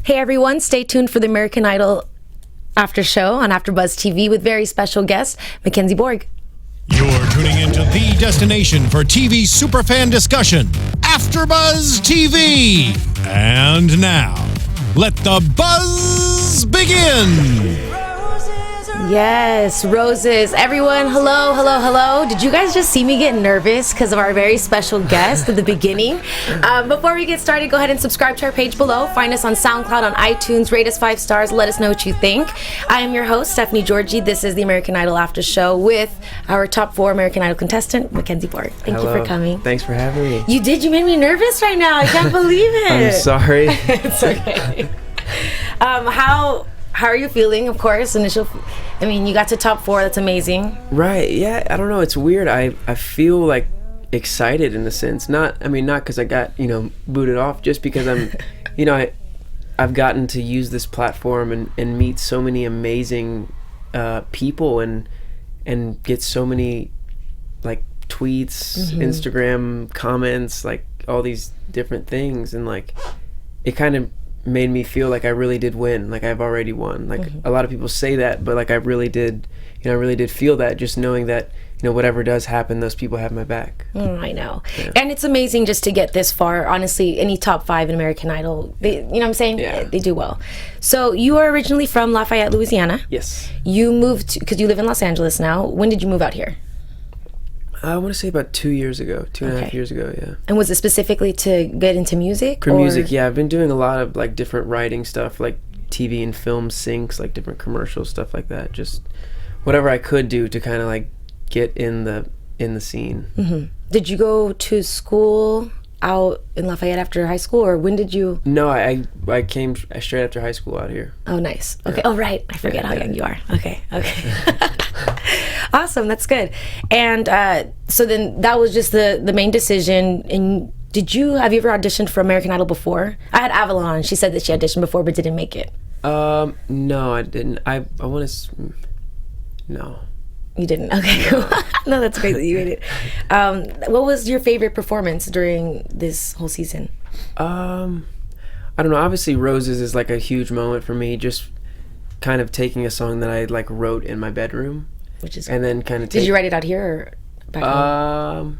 Hey everyone, stay tuned for the American Idol after show on AfterBuzz TV with very special guest, MacKenzie Bourg. You're tuning into the destination for TV superfan discussion, AfterBuzz TV. And now, let the buzz begin. Yes, roses. Everyone, hello, hello, hello. Did you guys just see me get nervous because of our very special guest at the beginning? Before we get started, go ahead and subscribe to our page below. Find us on SoundCloud, on iTunes. Rate us 5 stars. Let us know what you think. I am your host, Stephanie Giorgi. This is the American Idol After Show with our top 4 American Idol contestant, MacKenzie Bourg. Thank you for coming. Thanks for having me. You did. You made me nervous right now. I can't believe it. I'm sorry. It's okay. How are you feeling? Of course, you got to top 4. That's amazing. Right. Yeah. I don't know. It's weird. I feel like excited in a sense. Not because I got booted off. Just because I'm, I've gotten to use this platform and meet so many amazing people and get so many like tweets, Instagram comments, like all these different things, and like it kind of made me feel like I really did win, like I've already won. Like a lot of people say that, but like I really did feel that, just knowing that whatever does happen, those people have my back. I know. Yeah. And it's amazing just to get this far. Honestly, any top 5 in American Idol, they, what I'm saying? Yeah. They do well. So you are originally from Lafayette, Louisiana. Yes. You moved because you live in Los Angeles now. When did you move out here? I want to say about 2 years ago, 2.5 years ago, yeah. And was it specifically to get into music? For music, yeah. I've been doing a lot of like different writing stuff, like TV and film syncs, like different commercials, stuff like that. Just whatever I could do to kind of like get in the scene. Mm-hmm. Did you go to school out in Lafayette after high school, or when did you? No, I came straight after high school out here. Oh, nice. Okay. Yeah. Oh, right. I forget how young you are. Okay. Awesome. That's good. And so then that was just the main decision. And have you ever auditioned for American Idol before? I had Avalon. She said that she auditioned before but didn't make it. No, I didn't. I want to. No. You didn't? Okay, cool. No, that's great that you made it. What was your favorite performance during this whole season? I don't know. Obviously, Roses is like a huge moment for me. Just kind of taking a song that I like wrote in my bedroom, and then kind of. Did you write it out here or back home?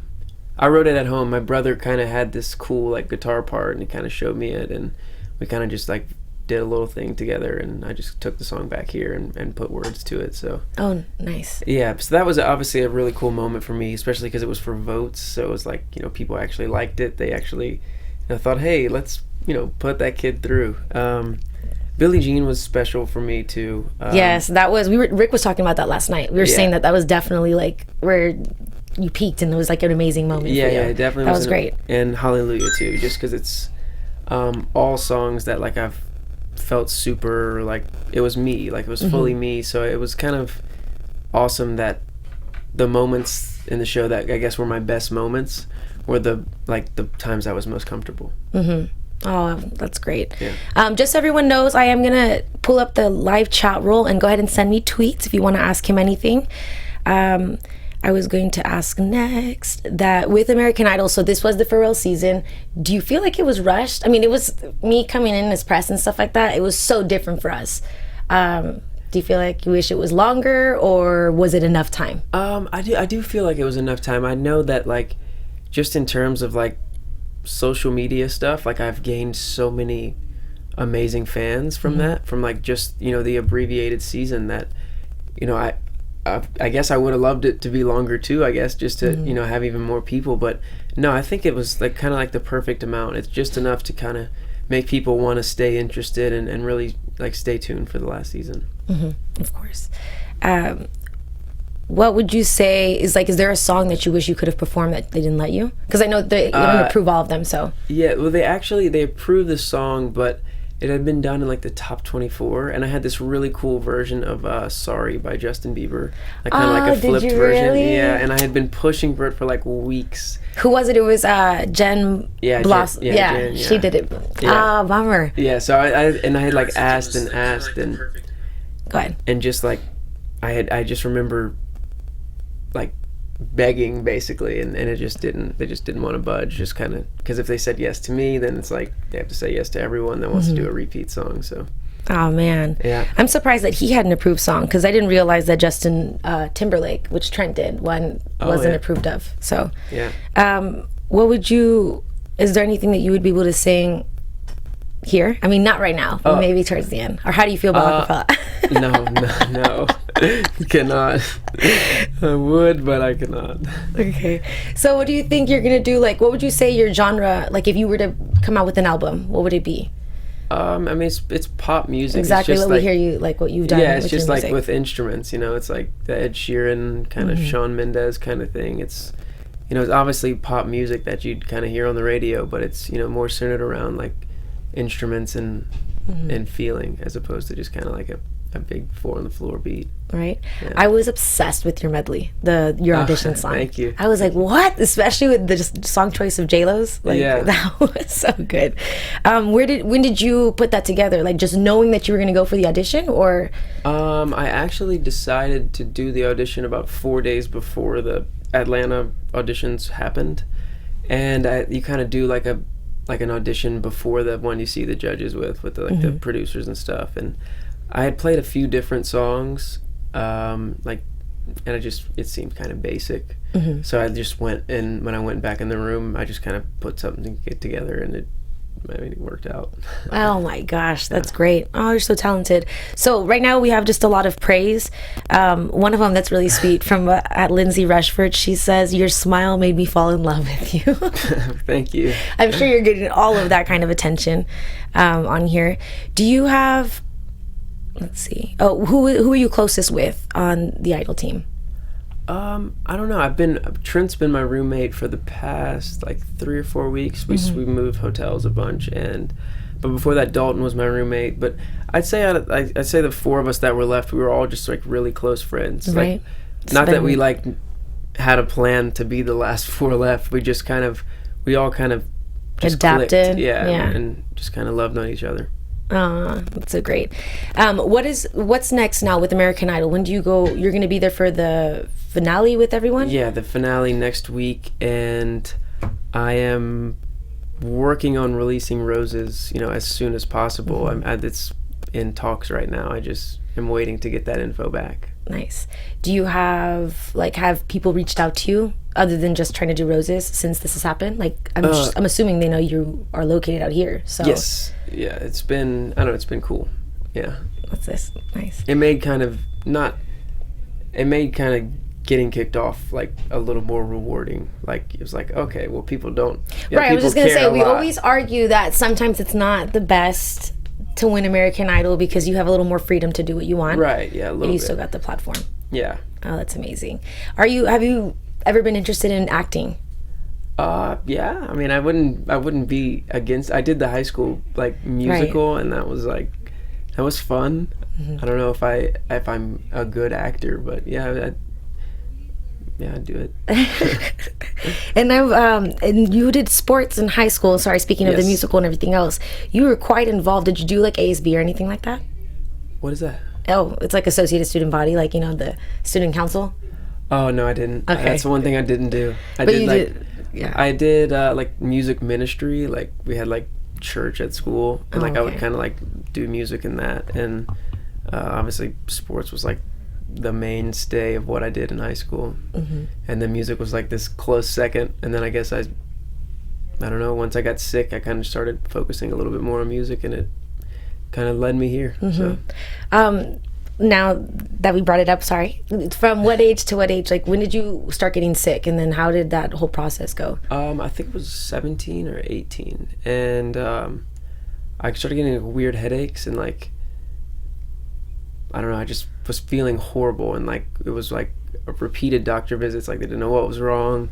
I wrote it at home. My brother kind of had this cool like guitar part, and he kind of showed me it, and we kind of just like did a little thing together, and I just took the song back here and put words to it. So oh, nice. Yeah, so that was obviously a really cool moment for me, especially because it was for votes. So it was like people actually liked it. They actually thought, hey, let's put that kid through. Billie Jean was special for me too. Yes, that was. Rick was talking about that last night. We were saying that was definitely like where you peaked, and it was like an amazing moment. Yeah, for you. Yeah, it definitely that was great. And Hallelujah too, just because it's all songs that like I've felt super like it was me, like it was fully me. So it was kind of awesome that the moments in the show that I guess were my best moments were the times I was most comfortable. Oh, that's great. Yeah. Just so everyone knows, I am gonna pull up the live chat roll and go ahead and send me tweets if you want to ask him anything. I was going to ask next that with American Idol, so this was the Pharrell season, do you feel like it was rushed? I mean, it was me coming in as press and stuff like that. It was so different for us. Do you feel like you wish it was longer, or was it enough time? I do feel like it was enough time. I know that like just in terms of like social media stuff, like I've gained so many amazing fans from that, from like just the abbreviated season that I guess I would have loved it to be longer too, I guess, just to have even more people. But no, I think it was like kind of like the perfect amount. It's just enough to kind of make people want to stay interested and really like stay tuned for the last season. Of course. What would you say is there a song that you wish you could have performed that they didn't let you? Because I know they don't approve all of them. So yeah, well they approved the song, but it had been done in like the top 24, and I had this really cool version of "Sorry" by Justin Bieber, like kind of like a flipped version. Really? Yeah, and I had been pushing for it for like weeks. Who was it? It was Jen. Yeah, Blossom. Jen, yeah, she did it. Yeah. Bummer. Yeah, so I had like asked and go ahead. And just like I just remember like begging basically, and they just didn't want to budge, just kind of, because if they said yes to me, then it's like they have to say yes to everyone that wants to do a repeat song. So oh man, yeah, I'm surprised that he had an approved song, because I didn't realize that Justin Timberlake, which Trent did, wasn't approved of. So yeah. Is there anything that you would be able to sing here? I mean, not right now, but maybe towards the end. Or how do you feel about acapella? No. Cannot. I would, but I cannot. Okay. So what do you think you're going to do? Like, what would you say your genre, like if you were to come out with an album, what would it be? I mean, it's pop music. Exactly it's just what like, we hear you, like what you've done. Yeah, it's with just your like music. with instruments, it's like the Ed Sheeran kind of Shawn Mendes kind of thing. It's, it's obviously pop music that you'd kind of hear on the radio, but it's, more centered around like instruments and feeling, as opposed to just kind of like a big 4 on the floor beat. Right. Yeah. I was obsessed with your medley, your audition song. Thank you. I was like, what? Especially with the song choice of J-Lo's. Like, yeah. That was so good. When did you put that together? Like, just knowing that you were going to go for the audition, or? I actually decided to do the audition about 4 days before the Atlanta auditions happened, and you kind of do like an audition before the one you see the judges with the producers and stuff. And I had played a few different songs, and it seemed kind of basic. So I just went, and when I went back in the room, I just kind of put something together, and it worked out. Oh my gosh, that's great. Oh, you're so talented. So right now we have just a lot of praise. One of them that's really sweet from at Lindsay Rushford. She says, "Your smile made me fall in love with you." Thank you. I'm sure you're getting all of that kind of attention on here. Do you have, let's see, who are you closest with on the Idol team? I don't know. Trent's been my roommate for the past like 3 or 4 weeks. We moved hotels a bunch, but before that, Dalton was my roommate. But I'd say the 4 of us that were left, we were all just like really close friends. Right. Like, not that we like had a plan to be the last 4 left. We just we all kind of just adapted. Clicked. Yeah, and just kind of loved on each other. That's so great. What's next now with American Idol? When do you go? You're going to be there for the finale with everyone? Yeah, the finale next week, and I am working on releasing Roses, as soon as possible. It's in talks right now. I just am waiting to get that info back. Nice. Do you have people reached out to you other than just trying to do Roses since this has happened? Like, I'm assuming they know you are located out here. So yes, yeah, it's been cool. Yeah. What's this? Nice. It made kind of getting kicked off like a little more rewarding. Like, it was like, okay, well, people don't. Yeah, right. I was just gonna say, we always argue that sometimes it's not the best to win American Idol because you have a little more freedom to do what you want. Right. Yeah. A little. But you bit. still got the platform. Yeah. Oh, that's amazing. Have you ever been interested in acting? Yeah. I mean, I wouldn't be against. I did the high school like musical, and that was fun. I don't know if I'm a good actor, but yeah, I'd do it. And and you did sports in high school. Sorry, speaking of the musical and everything else, you were quite involved. Did you do like ASB or anything like that? What is that? Oh, it's like Associated Student Body, like the student council. Oh no, I didn't. Okay. That's the one thing I didn't do. I did like music ministry. Like, we had like church at school, and I would kind of like do music in that, and obviously sports was like the mainstay of what I did in high school, and then music was like this close second. And then I guess I don't know, once I got sick, I kind of started focusing a little bit more on music, and it kind of led me here. So now that we brought it up, sorry, from what age to what age, like when did you start getting sick, and then how did that whole process go? I think it was 17 or 18, and I started getting weird headaches, and like, I don't know, I just was feeling horrible, and like it was like repeated doctor visits, like they didn't know what was wrong.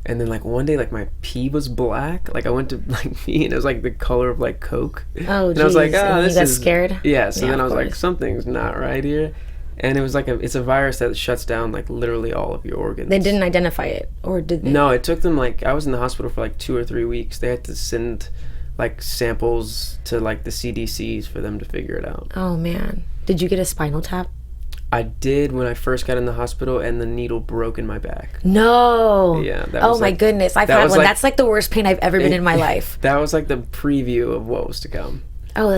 And then like one day, like my pee was black. Like I went to like pee, and it was like the color of like Coke. Oh, and I was like, this you got scared. Yeah. So then I was course. like, something's not right here. And it was like it's a virus that shuts down like literally all of your organs. They didn't identify it, or did they? No, it took them like, I was in the hospital for like 2 or 3 weeks. They had to send like samples to like the CDCs for them to figure it out. Oh man, did you get a spinal tap? I did when I first got in the hospital, and the needle broke in my back. No. Yeah. Oh my goodness, I've had one. That's like the worst pain I've ever been in my life. That was like the preview of what was to come. Oh,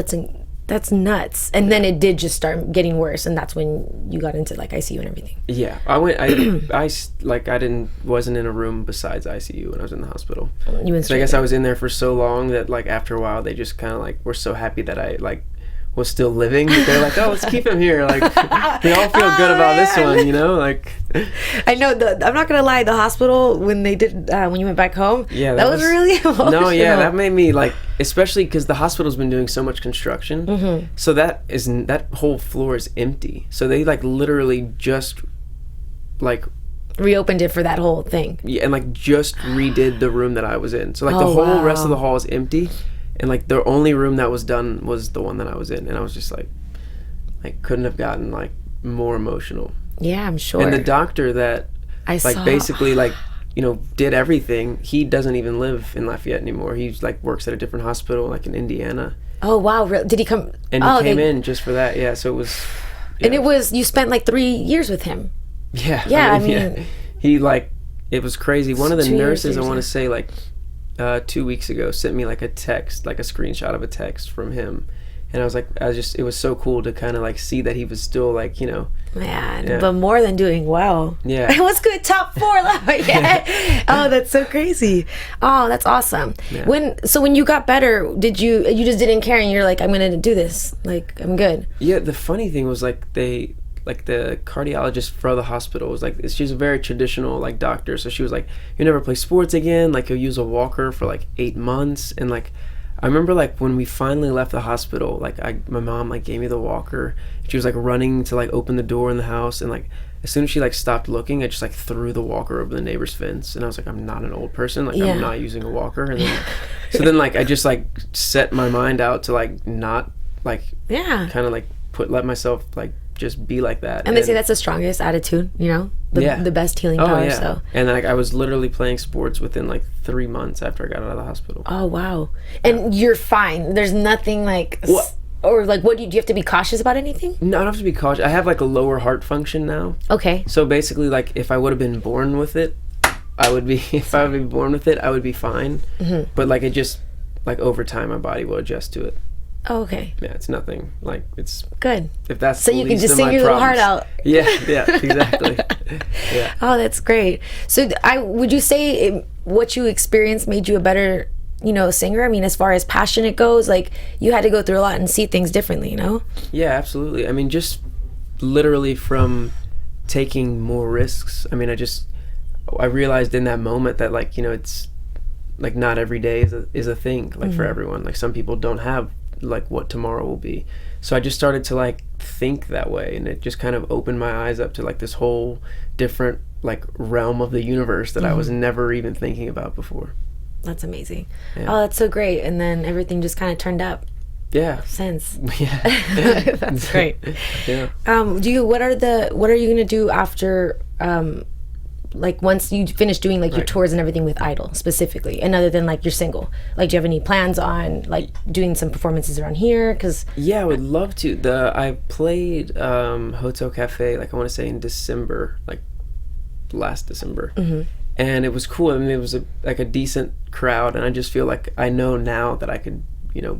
that's nuts. And then it did just start getting worse, and that's when you got into like ICU and everything. Yeah, I wasn't in a room besides ICU when I was in the hospital. You went so I guess I was in there for so long that like after a while they just kind of like were so happy that I like was still living. They're like, oh, let's keep him here. Like we all feel good about this one, you know. Like I know I'm not gonna lie. The hospital when they did when you went back home, yeah, that was really emotional. No, yeah, that made me like, especially because the hospital's been doing so much construction, so that whole floor is empty. So they like literally just like reopened it for that whole thing. Yeah, and like just redid the room that I was in. So like the whole rest of the hall is empty. And like the only room that was done was the one that I was in, and I was just like, I couldn't have gotten like more emotional. Yeah, I'm sure. And the doctor that basically like, you know, did everything, he doesn't even live in Lafayette anymore. He's like works at a different hospital like in Indiana. Oh wow, did he come? And he came in just for that. Yeah, so it was. Yeah. And it was, you spent like 3 years with him. Yeah. Yeah, I mean yeah. He like, it was crazy. One of the nurses, I want to say like 2 weeks ago, sent me like a text, like a screenshot of a text from him, and it was so cool to kind of like see that he was still like, you know, but more than doing well. Yeah. It was good, top 4 yeah. Oh, that's so crazy. Oh, that's awesome. Yeah. When you got better, did you just didn't care and you're like, I'm gonna do this, like I'm good? Yeah, the funny thing was like the cardiologist for the hospital was like, she's a very traditional like doctor, so she was like, you never play sports again, like you'll use a walker for like 8 months. And like I remember like when we finally left the hospital, like my mom like gave me the walker. She was like running to like open the door in the house, and like as soon as she like stopped looking, I just like threw the walker over the neighbor's fence, and I was like, I'm not an old person, like I'm not using a walker. And then so then like I just like set my mind out to like not like kind of like let myself like just be like that. And they say that's the strongest attitude, you know, the best healing power. Yeah. So and like I was literally playing sports within like 3 months after I got out of the hospital. Oh wow. And you're fine, there's nothing like or like what do you have to be cautious about anything? No, I don't have to be cautious. I have like a lower heart function now. Okay. So basically like if I would have been born with it, I would be born with it, I would be fine. But like it just like over time my body will adjust to it. Oh, okay. Yeah, it's nothing. Like it's good. If that's so you can just sing your little heart out. Yeah, exactly. Yeah. Oh, that's great. So, would you say what you experienced made you a better, you know, singer? I mean, as far as passion it goes, like you had to go through a lot and see things differently, you know? Yeah, absolutely. I mean, just literally from taking more risks. I mean, I realized in that moment that like, you know, it's like not every day is a thing like for everyone. Like some people don't have like what tomorrow will be. So I just started to like think that way, and it just kind of opened my eyes up to like this whole different like realm of the universe that I was never even thinking about before. That's amazing. Yeah. Oh, that's so great. And then everything just kind of turned up. Yeah. Since. Yeah. That's great. Yeah. What are you gonna do after like once you finish doing like your tours and everything with Idol specifically, and other than like your single, like do you have any plans on like doing some performances around here? Because I would love to. I played Hotel Cafe, like I want to say in December, like last December, and it was cool. I mean, it was a decent crowd, and I just feel like I know now that I could, you know,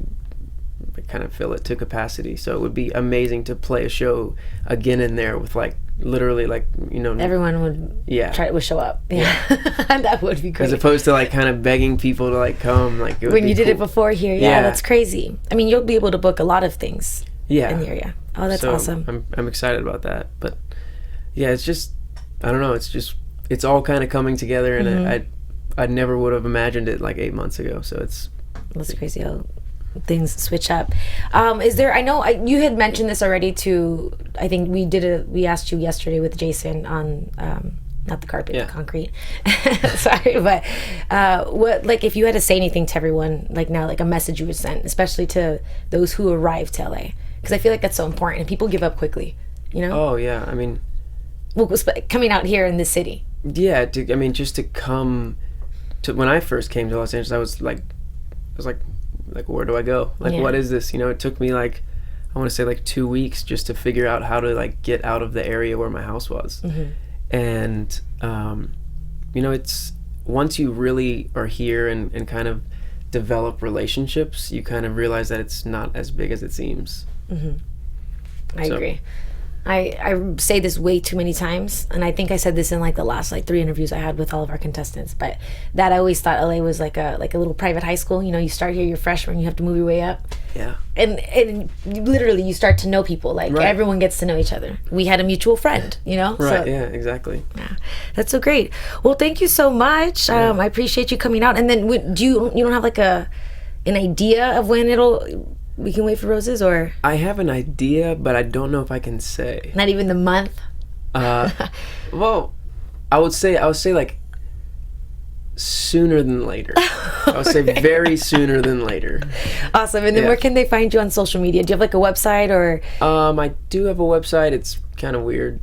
kind of fill it to capacity. So it would be amazing to play a show again in there with like literally like, you know, everyone would show up. That would be great, as opposed to like kind of begging people to like come, like when you did it before here. That's crazy. I mean, you'll be able to book a lot of things in the area. Oh, that's awesome. I'm excited about that. But yeah, it's just, I don't know, it's all kind of coming together, and I never would have imagined it like 8 months ago. So that's crazy how things switch up. Is there, I know you had mentioned this already to, I think we asked you yesterday with Jason on not the carpet, the concrete. Sorry, but what, like if you had to say anything to everyone like now, like a message you would send, especially to those who arrive to LA, because I feel like that's so important and people give up quickly, you know? Oh yeah, I mean, coming out here in this city. Yeah, just to come to, when I first came to Los Angeles, I was like, where do I go? Like, what is this? You know, it took me like I want to say like 2 weeks just to figure out how to like get out of the area where my house was. And you know, it's once you really are here and kind of develop relationships, you kind of realize that it's not as big as it seems. I agree. I say this way too many times, and I think I said this in like the last like 3 interviews I had with all of our contestants, but that I always thought LA was like a little private high school. You know, you start here, you're freshman, you have to move your way up. Yeah. And literally you start to know people. Like everyone gets to know each other. We had a mutual friend, you know? Right, so, yeah, exactly. Yeah. That's so great. Well, thank you so much. I appreciate you coming out. And then you don't have like an idea of when we can wait for roses, or? I have an idea, but I don't know if I can say. Not even the month? Well, I would say like sooner than later. I would say very sooner than later. Awesome. And then where can they find you on social media? Do you have like a website or? I do have a website. It's kind of weird.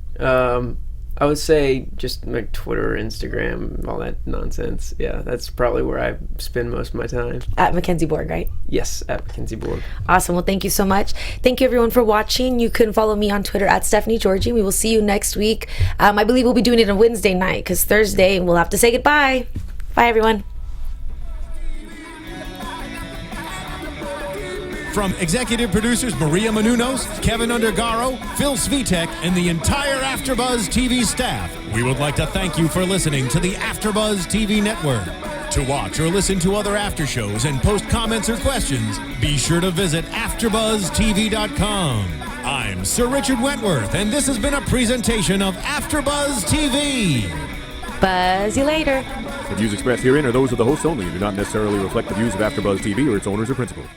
I would say just like Twitter, Instagram, all that nonsense. Yeah, that's probably where I spend most of my time. At MacKenzie Bourg, right? Yes, at MacKenzie Bourg. Awesome. Well, thank you so much. Thank you everyone for watching. You can follow me on Twitter at Stephanie Giorgi. We will see you next week. I believe we'll be doing it on Wednesday night because Thursday we'll have to say goodbye. Bye, everyone. From executive producers Maria Menounos, Kevin Undergaro, Phil Svitek, and the entire AfterBuzz TV staff, we would like to thank you for listening to the AfterBuzz TV network. To watch or listen to other after shows and post comments or questions, be sure to visit AfterBuzzTV.com. I'm Sir Richard Wentworth, and this has been a presentation of AfterBuzz TV. Buzz you later. The views expressed herein are those of the hosts only and do not necessarily reflect the views of AfterBuzz TV or its owners or principals.